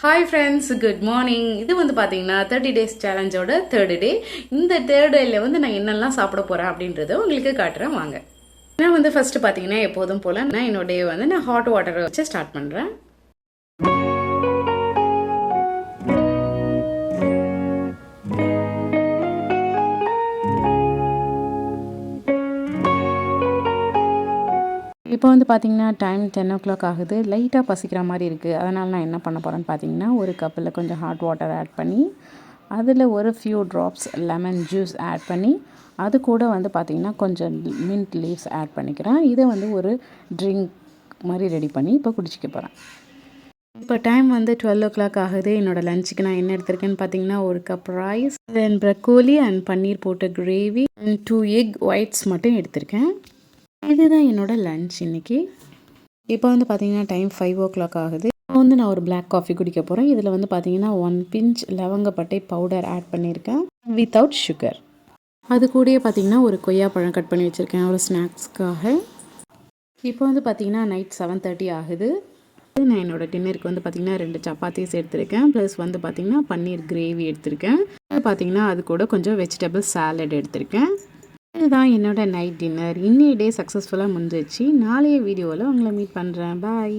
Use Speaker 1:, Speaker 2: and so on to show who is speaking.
Speaker 1: Hi friends, good morning. இது வந்து பார்த்தீங்கன்னா 30 டேஸ் சேலஞ்சோட தேர்டு டே. இந்த தேர்ட் டேயில் வந்து நான் என்னெல்லாம் சாப்பிட போகிறேன் அப்படின்றத உங்களுக்கு காட்டுறேன் வாங்க. நான் வந்து ஃபஸ்ட்டு பார்த்தீங்கன்னா எப்போதும் போல் நான் என்னோட டே வந்து நான் ஹாட் வாட்டரை வச்சு ஸ்டார்ட் பண்ணுறேன். இப்போ வந்து பார்த்தீங்கன்னா டைம் 10 o'clock ஆகுது. லைட்டாக பசிக்கிற மாதிரி இருக்குது. அதனால் நான் என்ன பண்ண போகிறேன்னு பார்த்தீங்கன்னா ஒரு கப்பில் கொஞ்சம் ஹாட் வாட்டர் ஆட் பண்ணி அதில் ஒரு few drops lemon juice add பண்ணி அது கூட வந்து பார்த்திங்கன்னா கொஞ்சம் மின்ட் லீவ்ஸ் ஆட் பண்ணிக்கிறேன். இதை வந்து ஒரு ட்ரிங்க் மாதிரி ரெடி பண்ணி இப்போ குடிச்சிக்க போகிறேன். இப்போ டைம் வந்து 12 o'clock ஆகுது. என்னோடய லஞ்சுக்கு நான் என்ன எடுத்திருக்கேன்னு பார்த்தீங்கன்னா ஒரு cup rice, then broccoli and paneer போட்ட கிரேவி அண்ட் 2 எக் ஒயிட்ஸ் மட்டும் எடுத்திருக்கேன். இதுதான் என்னோட லன்ச் இன்னைக்கு. இப்போ வந்து பார்த்தீங்கன்னா டைம் 5 o'clock ஆகுது. இப்போ வந்து நான் ஒரு பிளாக் காஃபி குடிக்க போகிறேன். இதில் வந்து பார்த்தீங்கன்னா 1 பிஞ்ச் லவங்கப்பட்டை பவுடர் ஆட் பண்ணியிருக்கேன் வித்தவுட் சுகர். அது கூடயே பார்த்தீங்கன்னா ஒரு கொய்யாப்பழம் கட் பண்ணி வச்சுருக்கேன் ஒரு ஸ்நாக்ஸ்க்காக. இப்போ வந்து பார்த்தீங்கன்னா நைட் 7:30 ஆகுது. நான் என்னோட டின்னருக்கு வந்து பார்த்தீங்கன்னா 2 சப்பாத்திஸ் எடுத்திருக்கேன். ப்ளஸ் வந்து பார்த்தீங்கன்னா பன்னீர் கிரேவி எடுத்திருக்கேன். பார்த்தீங்கன்னா அது கூட கொஞ்சம் வெஜிடபிள் சாலட் எடுத்திருக்கேன். இதுதான் என்னோட நைட் டின்னர். இன்னைய டே சக்ஸஸ்ஃபுல்லாக முடிஞ்சிச்சு. நாளைய வீடியோவில் உங்களை மீட் பண்ணுறேன். பாய்.